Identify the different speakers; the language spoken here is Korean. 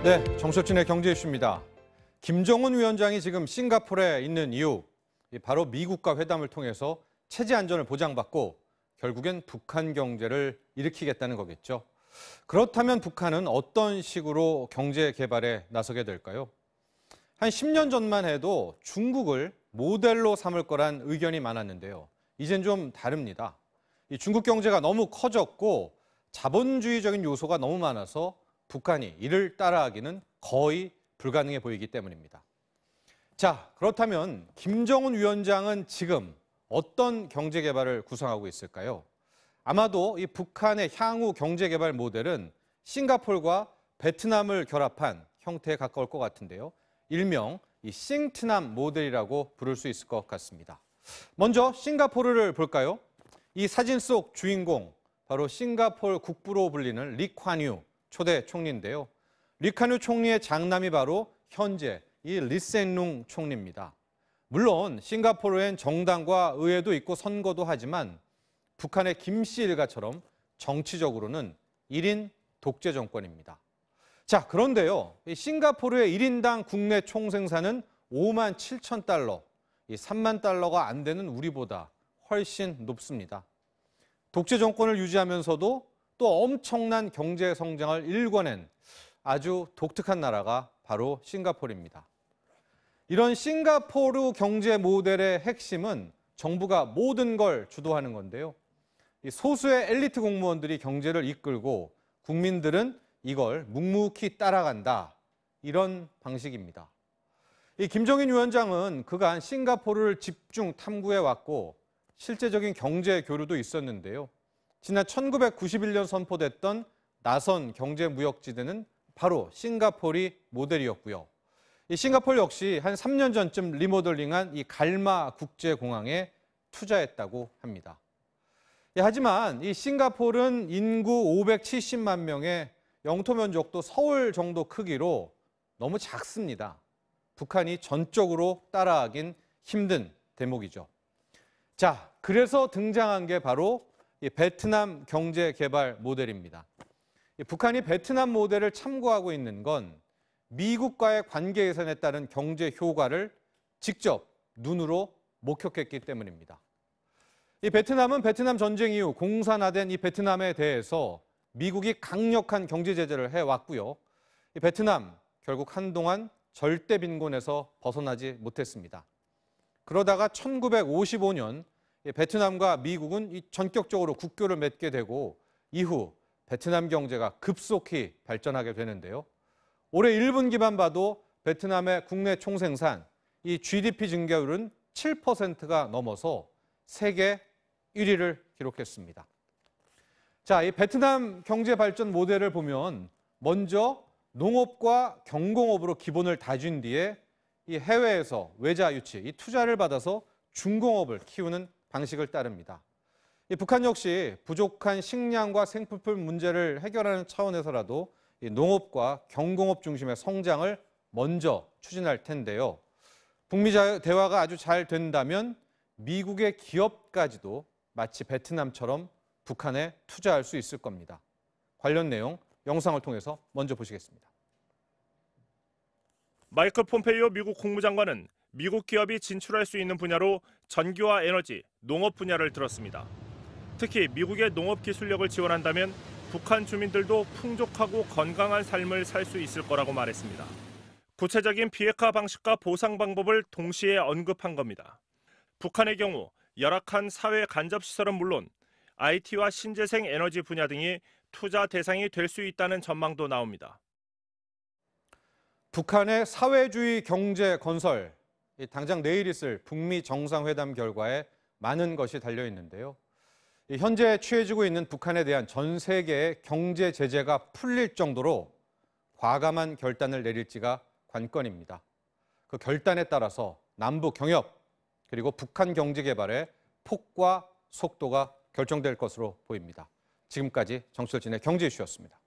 Speaker 1: 네, 정철진의 경제 이슈입니다. 김정은 위원장이 지금 싱가포르에 있는 이유, 바로 미국과 회담을 통해서 체제 안전을 보장받고 결국엔 북한 경제를 일으키겠다는 거겠죠. 그렇다면 북한은 어떤 식으로 경제 개발에 나서게 될까요? 한 10년 전만 해도 중국을 모델로 삼을 거란 의견이 많았는데요. 이젠 좀 다릅니다. 이 중국 경제가 너무 커졌고 자본주의적인 요소가 너무 많아서 북한이 이를 따라하기는 거의 불가능해 보이기 때문입니다. 자, 그렇다면 김정은 위원장은 지금 어떤 경제 개발을 구상하고 있을까요? 아마도 이 북한의 향후 경제 개발 모델은 싱가포르와 베트남을 결합한 형태에 가까울 것 같은데요. 일명 이 싱트남 모델이라고 부를 수 있을 것 같습니다. 먼저 싱가포르를 볼까요? 이 사진 속 주인공, 바로 싱가포르 국부로 불리는 리콴유 초대 총리인데요. 리콴유 총리의 장남이 바로 현재 이 리센룽 총리입니다. 물론 싱가포르엔 정당과 의회도 있고 선거도 하지만 북한의 김씨 일가처럼 정치적으로는 1인 독재 정권입니다. 자, 그런데요. 이 싱가포르의 1인당 국내 총생산은 5만 7천 달러, 이 3만 달러가 안 되는 우리보다 훨씬 높습니다. 독재 정권을 유지하면서도 또 엄청난 경제 성장을 일궈낸 아주 독특한 나라가 바로 싱가포르입니다. 이런 싱가포르 경제 모델의 핵심은 정부가 모든 걸 주도하는 건데요. 이 소수의 엘리트 공무원들이 경제를 이끌고 국민들은 이걸 묵묵히 따라간다. 이런 방식입니다. 이 김정인 위원장은 그간 싱가포르를 집중 탐구해 왔고 실제적인 경제 교류도 있었는데요. 지난 1991년 선포됐던 나선 경제무역지대는 바로 싱가포르 모델이었고요. 이 싱가포르 역시 한 3년 전쯤 리모델링한 이 갈마 국제공항에 투자했다고 합니다. 하지만 이 싱가포르는 인구 570만 명의 영토 면적도 서울 정도 크기로 너무 작습니다. 북한이 전적으로 따라하긴 힘든 대목이죠. 자, 그래서 등장한 게 바로 이 베트남 경제 개발 모델입니다. 북한이 베트남 모델을 참고하고 있는 건 미국과의 관계 개선에 따른 경제 효과를 직접 눈으로 목격했기 때문입니다. 이 베트남은 베트남 전쟁 이후 공산화된 이 베트남에 대해서 미국이 강력한 경제 제재를 해왔고요. 이 베트남 결국 한동안 절대 빈곤에서 벗어나지 못했습니다. 그러다가 1955년 베트남과 미국은 전격적으로 국교를 맺게 되고 이후 베트남 경제가 급속히 발전하게 되는데요. 올해 1분기만 봐도 베트남의 국내 총생산, 이 GDP 증가율은 7%가 넘어서 세계 1위를 기록했습니다. 자, 이 베트남 경제 발전 모델을 보면 먼저 농업과 경공업으로 기본을 다진 뒤에 이 해외에서 외자 유치, 이 투자를 받아서 중공업을 키우는 방식을 따릅니다. 이 북한 역시 부족한 식량과 생필품 문제를 해결하는 차원에서라도 이 농업과 경공업 중심의 성장을 먼저 추진할 텐데요. 북미 대화가 아주 잘 된다면 미국의 기업까지도 마치 베트남처럼 북한에 투자할 수 있을 겁니다. 관련 내용 영상을 통해서 먼저 보시겠습니다.
Speaker 2: 마이크 폼페이오 미국 국무장관은 미국 기업이 진출할 수 있는 분야로 전기와 에너지, 농업 분야를 들었습니다. 특히 미국의 농업 기술력을 지원한다면 북한 주민들도 풍족하고 건강한 삶을 살 수 있을 거라고 말했습니다. 구체적인 비핵화 방식과 보상 방법을 동시에 언급한 겁니다. 북한의 경우 열악한 사회 간접 시설은 물론 IT와 신재생 에너지 분야 등이 투자 대상이 될 수 있다는 전망도 나옵니다.
Speaker 1: 북한의 사회주의 경제 건설, 당장 내일 있을 북미 정상회담 결과에 많은 것이 달려 있는데요. 현재 취해지고 있는 북한에 대한 전 세계의 경제 제재가 풀릴 정도로 과감한 결단을 내릴지가 관건입니다. 그 결단에 따라서 남북 경협 그리고 북한 경제 개발의 폭과 속도가 결정될 것으로 보입니다. 지금까지 정철진의 경제 이슈였습니다.